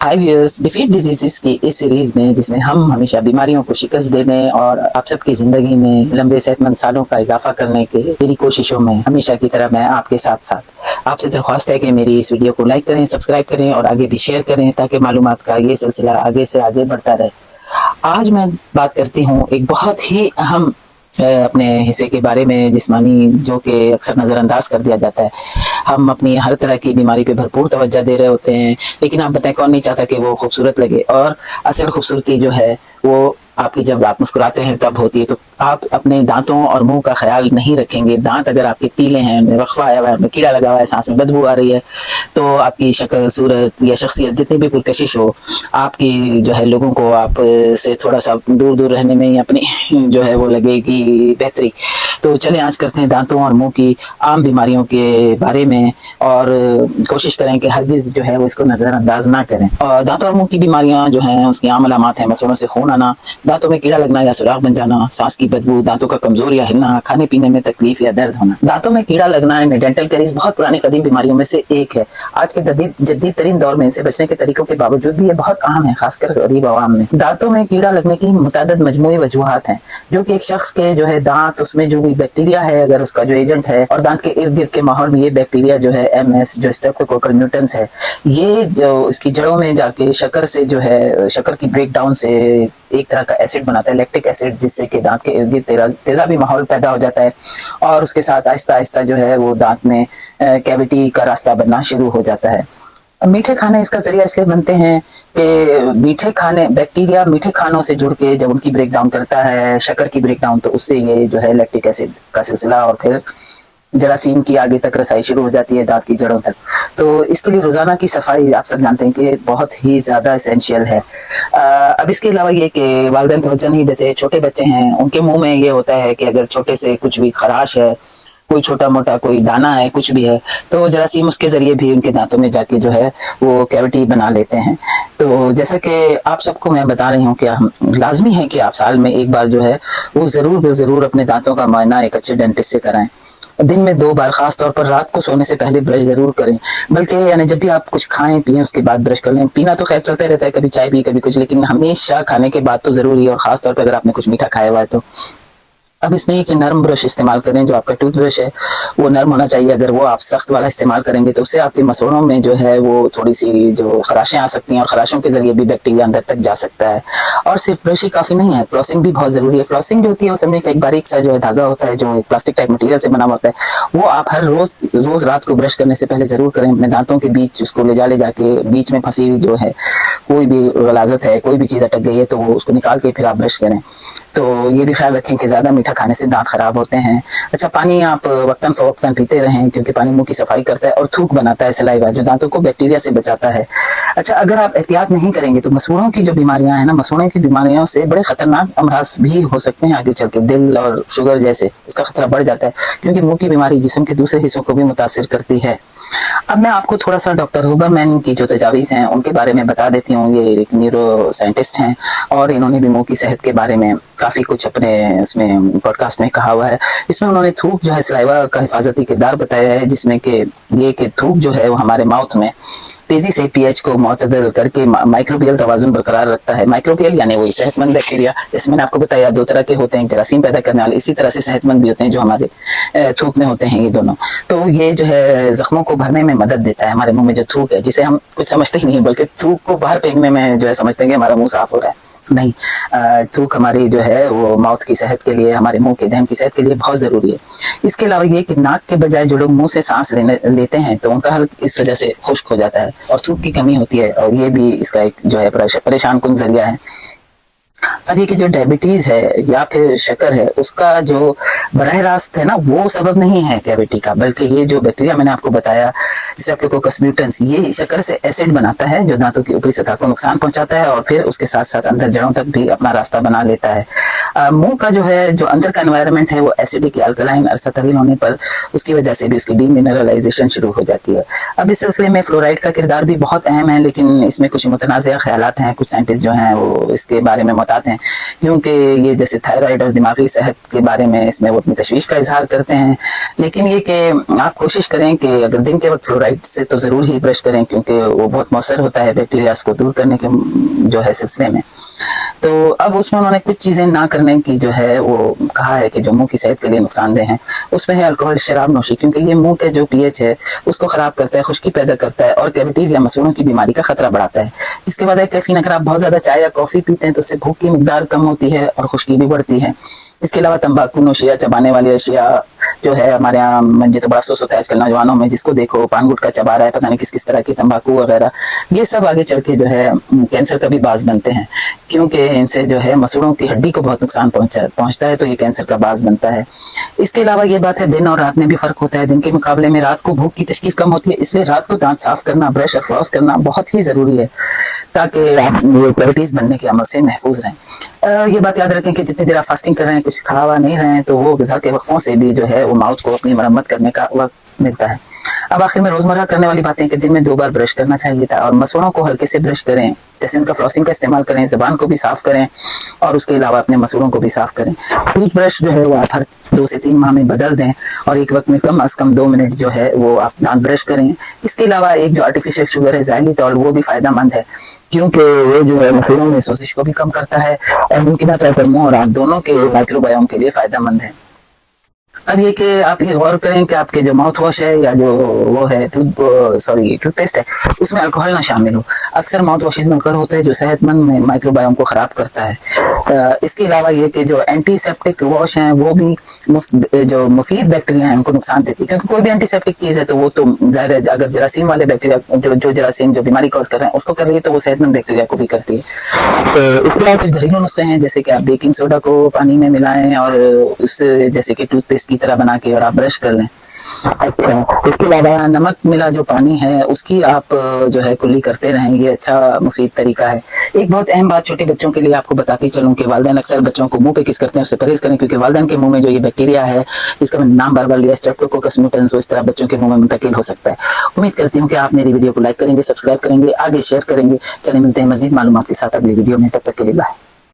हाय viewers, defeat diseases की इस series में जिसमें हम हमेशा बीमारियों को शिकस्त देने और आप सबकी जिंदगी में लंबे सेहतमंद सालों का इजाफा करने के मेरी कोशिशों में हमेशा की तरह मैं आपके साथ साथ आपसे दरख्वास्त है कि मेरी इस वीडियो को लाइक करें, सब्सक्राइब करें और आगे भी शेयर करें ताकि मालूमात का ये सिलसिला आगे से आगे बढ़ता रहे। आज मैं बात करती हूँ एक बहुत ही अहम अपने हिस्से के बारे में, जिस्मानी, जो कि अक्सर नज़रअंदाज कर दिया जाता है। हम अपनी हर तरह की बीमारी पे भरपूर तवज्जो दे रहे होते हैं, लेकिन आप बताएं कौन नहीं चाहता कि वो खूबसूरत लगे। और असल खूबसूरती जो है वो आपकी जब आप मुस्कुराते हैं तब होती है। तो आप अपने दांतों और मुंह का ख्याल नहीं रखेंगे, दांत अगर आपके पीले हैं, वक्फा आया हुआ है, कीड़ा लगा हुआ है, सांस में बदबू आ रही है, तो आपकी शक्ल, सूरत या शख्सियत जितनी भी पुरकशिश हो, आपकी जो है लोगों को आप से थोड़ा सा दूर दूर रहने में ही अपनी जो है वो लगेगी बेहतरी। तो चलें आज करते हैं दांतों और मुंह की आम बीमारियों के बारे में और कोशिश करें कि हरगिज़ जो है वो इसको नज़रअंदाज ना करें। और दांतों और मुंह की बीमारियां जो हैं उसकी आम अलामात हैं मसूड़ों से खून आना, दांतों में कीड़ा लगना या सुराख बन जाना, सांस की बदबू, दांतों का कमजोर या हिलना, खाने पीने में तकलीफ या दर्द होना। दांतों में कीड़ा लगना डेंटल कैरीज बहुत पुरानी कदीम बीमारियों में से एक है। आज के जदीद तरीन दौर में इनसे बचने के तरीकों के बावजूद भी ये बहुत अहम है, खासकर गरीब आवाम में। दांतों में कीड़ा लगने की मुतअद्दिद मजमूई वजूहात हैं, जो कि एक शख्स के जो है दांत, उसमें जो भी बैक्टीरिया है, अगर उसका जो एजेंट है, और दांत के इर्द गिर्द के माहौल में ये बैक्टीरिया जो है MS जो स्ट्रेप्टोकोकल म्यूटेंस है, ये जो इसकी जड़ों में जाके शक्कर से जो है शक्कर की ब्रेक डाउन से एक तरह का एसिड बनाता है, लैक्टिक एसिड, जिससे कि दांत के इर्द गिर्द तेजाबी माहौल पैदा हो जाता है और उसके साथ आहिस्ता आहिस्ता जो है वो दांत में कैविटी का रास्ता बनना शुरू हो जाता है। मीठे खाने इसका जरिया इसलिए बनते हैं कि मीठे खाने, बैक्टीरिया मीठे खानों से जुड़ के जब उनकी ब्रेक डाउन करता है, शक्कर की ब्रेक डाउन, तो उससे ये जो है लैक्टिक एसिड का सिलसिला और फिर जरासीम की आगे तक रसाई शुरू हो जाती है दांत की जड़ों तक। तो इसके लिए रोजाना की सफाई आप सब जानते हैं कि बहुत ही ज्यादा एसेंशियल है। अब इसके अलावा ये कि वालिदैन तवज्जो नहीं देते, छोटे बच्चे हैं, उनके मुंह में ये होता है कि अगर छोटे से कुछ भी खराश है, कोई छोटा मोटा कोई दाना है, कुछ भी है, तो जरासीम उसके जरिए भी उनके दांतों में जाके जो है वो कैविटी बना लेते हैं। तो जैसा कि आप सबको मैं बता रही हूँ कि हम लाजमी है कि आप साल में एक बार जो है वो जरूर अपने दांतों का मुआयना एक अच्छे डेंटिस्ट से कराएं। दिन में 2 बार, खास तौर पर रात को सोने से पहले ब्रश जरूर करें, बल्कि यानी जब भी आप कुछ खाएं पिएं उसके बाद ब्रश कर लें। पीना तो खैर चलता रहता है, कभी चाय पी कभी कुछ, लेकिन हमेशा खाने के बाद तो जरूरी है, और खास तौर पर अगर आपने कुछ मीठा खाया हुआ है तो। अब इसमें एक नरम ब्रश इस्तेमाल करें, जो आपका टूथ ब्रश है वो नरम होना चाहिए। अगर वो आप सख्त वाला इस्तेमाल करेंगे तो उससे आपके मसूड़ों में जो है वो थोड़ी सी जो खराशें आ सकती हैं और खराशों के जरिए भी बैक्टीरिया अंदर तक जा सकता है। और सिर्फ ब्रश ही काफी नहीं है, फ्लॉसिंग भी बहुत जरूरी है। फ्लॉसिंग जो होती है वो समझे कि एक बारीक सा जो है धागा होता है जो एक प्लास्टिक टाइप मटीरियल से बना होता है, वो आप हर रोज रात को ब्रश करने से पहले जरूर करें। अपने दांतों के बीच उसको ले जाके बीच में फंसी हुई जो है कोई भी गलाजत है, कोई भी चीज अटक गई है, तो वो उसको निकाल के फिर आप ब्रश करें। तो ये भी ख्याल रखें कि ज्यादा मीठा खाने से दांत खराब होते हैं। अच्छा, पानी आप वक्तन फवक्तन पीते रहें, क्योंकि पानी मुंह की सफाई करता है और थूक बनाता है, सलाइवा, जो दांतों को बैक्टीरिया से बचाता है। अच्छा, अगर आप एहतियात नहीं करेंगे तो मसूड़ों की जो बीमारियां हैं ना, मसूड़ों की बीमारियों से बड़े खतरनाक अमराज भी हो सकते हैं आगे चल के। दिल और शुगर जैसे उसका खतरा बढ़ जाता है, क्योंकि मुंह की बीमारी जिस्म के दूसरे हिस्सों को भी मुतासिर करती है। अब मैं आपको थोड़ा सा डॉक्टर हुबरमैन की जो तजावीज़ हैं उनके बारे में बता देती हूँ। ये एक न्यूरो साइंटिस्ट हैं और इन्होंने भी मुंह की सेहत के बारे में काफ़ी कुछ अपने इसमें पॉडकास्ट में कहा हुआ है। इसमें उन्होंने थूक जो है सलाइवा का हिफाजती किरदार बताया है, जिसमें कि ये कि थूक जो है वो हमारे माउथ में तेजी से pH को मुतदल करके माइक्रोबियल तवाजुन बरकरार रखता है। माइक्रोबियल यानी वही सेहतमंद बैक्टीरिया, जैसे मैंने आपको बताया 2 तरह के होते हैं, जरासीम पैदा करने वाले, इसी तरह से सेहतमंद भी होते हैं जो हमारे थूक में होते हैं, ये दोनों। तो ये जो है जख्मों को भरने में मदद देता है। हमारे मुंह में जो थूक है, जिसे हम कुछ समझते ही नहीं, बल्कि थूक को बाहर फेंकने में जो है समझते हैं कि हमारा मुंह साफ हो रहा है, नहीं। थूक हमारी जो है वो माउथ की सेहत के लिए, हमारे मुंह के दहम की सेहत के लिए बहुत जरूरी है। इसके अलावा ये कि नाक के बजाय जो लोग मुंह से सांस लेते हैं तो उनका हल इस वजह से खुश्क हो जाता है और थूक की कमी होती है, और ये भी इसका एक जो है परेशान कुन जरिया है। अब ये कि जो डायबिटीज है या फिर शक्कर है, उसका जो बराह रास्त है ना, वो सबब नहीं है कैविटी का, बल्कि ये जो बैक्टीरिया मैंने आपको बताया, स्ट्रेप्टोकोकस म्यूटेंस, ये शक्कर से एसिड बनाता है जो दांतों की ऊपरी सतह को नुकसान पहुंचाता है और फिर उसके साथ साथ अंदर जड़ों तक भी अपना रास्ता बना लेता है। मुंह का जो है जो अंदर का एनवायरनमेंट है वो एसिडिक या अल्कलाइन अरसा तवील होने पर उसकी वजह से भी उसकी डीमिनरलाइजेशन शुरू हो जाती है। अब इस सिलसिले में फ्लोराइड का किरदार भी बहुत अहम है, लेकिन इसमें कुछ मुतनाज़िया ख्यालात हैं। कुछ साइंटिस्ट जो हैं वो इसके बारे में बताते हैं کیونکہ یہ جیسے تھائرائڈ اور دماغی صحت کے بارے میں اس میں وہ اپنی تشویش کا اظہار کرتے ہیں. لیکن یہ کہ آپ کوشش کریں کہ اگر دن کے وقت فلورائڈ سے تو ضرور ہی برش کریں، کیونکہ وہ بہت مؤثر ہوتا ہے بیکٹیریاز کو دور کرنے کے جو ہے سلسلے میں. تو اب اس میں انہوں نے کچھ چیزیں نہ کرنے کی جو ہے وہ کہا ہے کہ جو منہ کی صحت کے لیے نقصان دہ ہیں. اس میں ہے الکوہل، شراب نوشی، کیونکہ یہ منہ کے جو پی ایچ ہے اس کو خراب کرتا ہے، خشکی پیدا کرتا ہے اور کیویٹیز یا مسوڑوں کی بیماری کا خطرہ بڑھاتا ہے. اس کے بعد ہے کیفین. اگر آپ بہت زیادہ چائے یا کافی پیتے ہیں تو اس سے بھوک کی مقدار کم ہوتی ہے اور خشکی بھی بڑھتی ہے. اس کے علاوہ تمباکو نوشی یا چبانے والی اشیاء جو ہے ہمارے یہاں مجھے تو بڑا افسوس ہوتا ہے آج کل نوجوانوں میں، جس کو دیکھو پان گٹکا چبا رہا ہے، پتہ نہیں کس کس طرح کی تمباکو وغیرہ، یہ سب آگے چڑھ کے جو ہے کینسر کا بھی باعث بنتے ہیں، کیونکہ ان سے جو ہے مسوڑوں کی ہڈی کو بہت نقصان پہنچتا ہے، تو یہ کینسر کا باعث بنتا ہے. اس کے علاوہ یہ بات ہے دن اور رات میں بھی فرق ہوتا ہے. دن کے مقابلے میں رات کو بھوک کی تشکیل کم ہوتی ہے، اس لیے رات کو دانت صاف کرنا، برش اور فلاس کرنا بہت ہی ضروری ہے تاکہ وہ کیویٹیز بننے کے عمل سے محفوظ رہیں. یہ بات یاد رکھیں کہ جتنی دیر آپ فاسٹنگ کر رہے ہیں، کچھ کھا ہوا نہیں رہے ہیں، تو وہ غذا کے وقفوں سے بھی جو ہے وہ ماؤتھ کو اپنی مرمت کرنے کا وقت ملتا ہے. اب آخر میں روزمرہ کرنے والی باتیں کہ دن میں 2 بار برش کرنا چاہیے تھا، اور مسوڑوں کو ہلکے سے برش کریں، جیسے ان کا فلاسنگ کا استعمال کریں، زبان کو بھی صاف کریں اور اس کے علاوہ اپنے مسوڑوں کو بھی صاف کریں. ٹوتھ برش جو ہے وہ آپ ہر 2 سے 3 ماہ میں بدل دیں، اور ایک وقت میں کم از کم 2 منٹ جو ہے وہ آپ دانت برش کریں. اس کے علاوہ ایک جو آرٹیفیشل شوگر ہے زائلیٹول، وہ بھی فائدہ مند ہے، کیونکہ وہ جو ہے مسوڑوں میں سوزش کو بھی کم کرتا ہے اور ممکنہ طور پر منہ اور آنکھ دونوں کے مائکرو بایوم کے لیے فائدہ مند ہے. اب یہ کہ آپ یہ غور کریں کہ آپ کے جو ماؤتھ واش ہے یا جو وہ ہے ٹوتھ پیسٹ ہے، اس میں الکوہل نہ شامل ہو. اکثر ماؤتھ واشز میں الکوہل ہوتا ہے جو صحت مند مائکرو بایوم کو خراب کرتا ہے. اس کے علاوہ یہ کہ جو اینٹی سیپٹک واش ہیں وہ بھی جو مفید بیکٹیریا ہیں ان کو نقصان دیتی ہے، کیونکہ کوئی بھی اینٹی سیپٹک چیز ہے تو وہ تو ظاہر ہے اگر جراثیم والے بیکٹیریا جو جراثیم جو بیماری کاز کر رہے ہیں اس کو کر رہی ہے تو وہ صحت مند بیکٹیریا کو بھی کرتی ہے. اس کے علاوہ کچھ گھریلو نسخے ہیں، جیسے کہ آپ بیکنگ سوڈا کو پانی میں ملائیں اور اس جیسے کہ ٹوتھ پیسٹ کی طرح بنا کے اور آپ برش کر لیں. اچھا، اس کے علاوہ نمک ملا جو پانی ہے اس کی آپ جو ہے کلی کرتے رہیں، یہ اچھا مفید طریقہ ہے. ایک بہت اہم بات چھوٹے بچوں کے لیے آپ کو بتاتی چلوں کہ والدین اکثر بچوں کو منہ پہ کس کرتے ہیں اس سے پرہیز کریں، کیونکہ والدین کے منہ میں جو یہ بیکٹیریا ہے جس کا میں نے نام بار بار لیا اسٹریپٹوکوکس موٹنس، اس طرح بچوں کے منہ میں منتقل ہو سکتا ہے. امید کرتی ہوں کہ آپ میری ویڈیو کو لائک کریں گے، سبسکرائب کریں گے، آگے شیئر کریں گے. چلیں ملتے ہیں مزید معلومات کے ساتھ اگلی ویڈیو میں، تب تک کے لیے بائے.